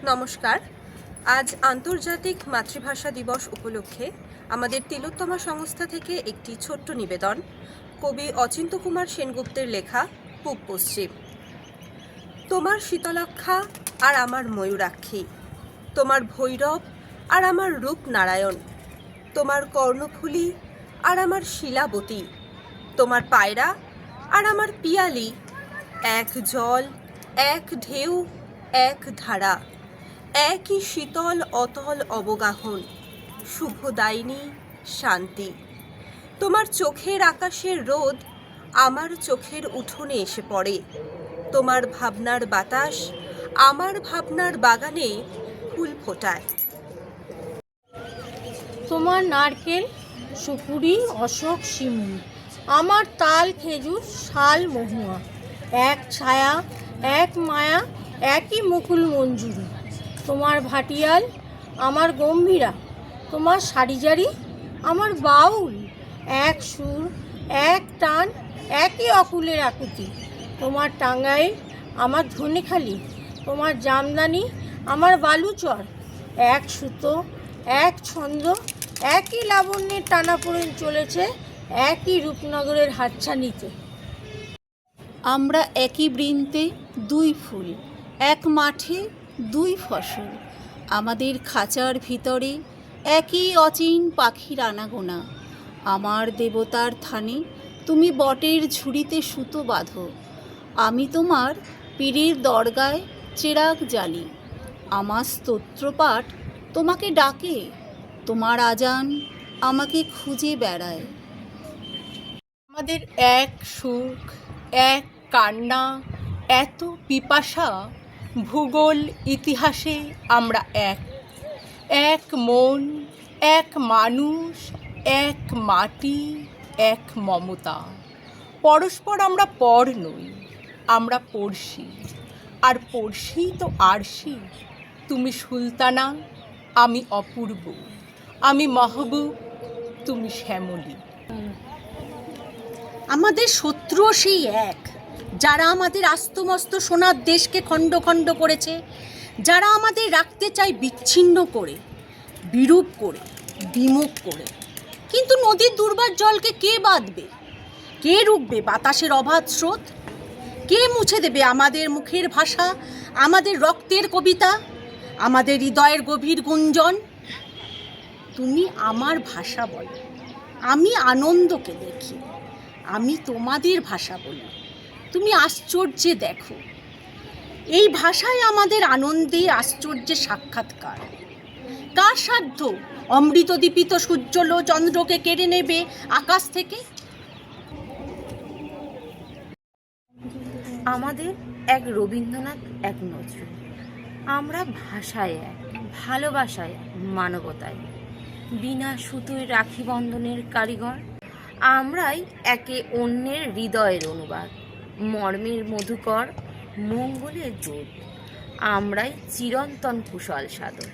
নমস্কার। আজ আন্তর্জাতিক মাতৃভাষা দিবস উপলক্ষে আমাদের তিলোত্তমা সংস্থা থেকে একটি ছোট্ট নিবেদন। কবি অচিন্ত্য কুমার সেনগুপ্তের লেখা পূব পশ্চিম। তোমার শীতলক্ষা আর আমার ময়ূরাক্ষী, তোমার ভৈরব আর আমার রূপনারায়ণ, তোমার কর্ণফুলী আর আমার শিলাবতী, তোমার পায়রা আর আমার পিয়ালি, এক জল, এক ঢেউ, এক ধারা, একই শীতল অতল অবগাহন, শুভদায়িনী শান্তি। তোমার চোখের আকাশের রোদ আমার চোখের উঠোনে এসে পড়ে, তোমার ভাবনার বাতাস আমার ভাবনার বাগানে ফুল ফোটায়। তোমার নারকেল, সুপুরি, অশোক, শিমুল, আমার তাল, খেজুর, শাল, মহুয়া, এক ছায়া, এক মায়া, একই মুকুল মঞ্জুরি। তোমার ভাটিয়াল, আমার গম্ভীরা, তোমার সারিজারি, আমার বাউল, এক সুর, এক টান, একই অকুলের আকুতি। তোমার টাঙ্গাইল, আমার ধনেখালি, তোমার জামদানি, আমার বালুচর, এক সুতো, এক ছন্দ, একই লাবণ্যের টানাপোড়েন চলেছে একই রূপনগরের হাতছানিতে। আমরা একই বৃন্তে দুই ফুল, এক মাঠে দুই ফসল, আমাদের খাঁচার ভিতরে একই অচিন পাখির আনাগোনা। আমার দেবতার থানে তুমি বটের ঝুড়িতে সুতো বাঁধো, আমি তোমার পীরের দরগায় চেরাগ জ্বালি। আমার স্তোত্রপাঠ তোমাকে ডাকে, তোমার আজান আমাকে খুঁজে বেড়ায়। আমাদের এক সুখ, এক কান্না, এত পিপাসা, ভূগোল ইতিহাসে আমরা এক, এক মন, এক মানুষ, এক মাটি, এক মমতা। পরস্পর আমরা পর নই, আমরা পড়শি, আর পড়শি তো আরশি। তুমি সুলতানা, আমি অপূর্ব, আমি মাহবুব, তুমি শ্যামলী। আমাদের শত্রুও সেই এক, যারা আমাদের আস্তমস্ত সোনার দেশকে খণ্ড খণ্ড করেছে, যারা আমাদের রাখতে চায় বিচ্ছিন্ন করে, বিরূপ করে, বিমুখ করে। কিন্তু নদীর দুর্বার জলকে কে বাঁধবে? কে রুখবে বাতাসের অবাধ স্রোত? কে মুছে দেবে আমাদের মুখের ভাষা, আমাদের রক্তের কবিতা, আমাদের হৃদয়ের গভীর গুঞ্জন? তুমি আমার ভাষা বলো, আমি আনন্দকে দেখি। আমি তোমাদের ভাষা বলি, তুমি আশ্চর্যে দেখো। এই ভাষায় আমাদের আনন্দে আশ্চর্যের সাক্ষাৎকার। কার সাধ্য অমৃত দীপিত সূর্যলো চন্দ্রকে কেড়ে নেবে আকাশ থেকে? আমাদের এক রবীন্দ্রনাথ, এক নজরুল। আমরা ভাষায় এক, ভালোবাসায় এক, মানবতায়। বিনা সুতোয় রাখি বন্ধনের কারিগর আমরাই, একে অন্যের হৃদয়ের অনুবাদ, মর্মের মধুকর, মঙ্গলের দূত। আমরাই চিরন্তন কুশল সাধক।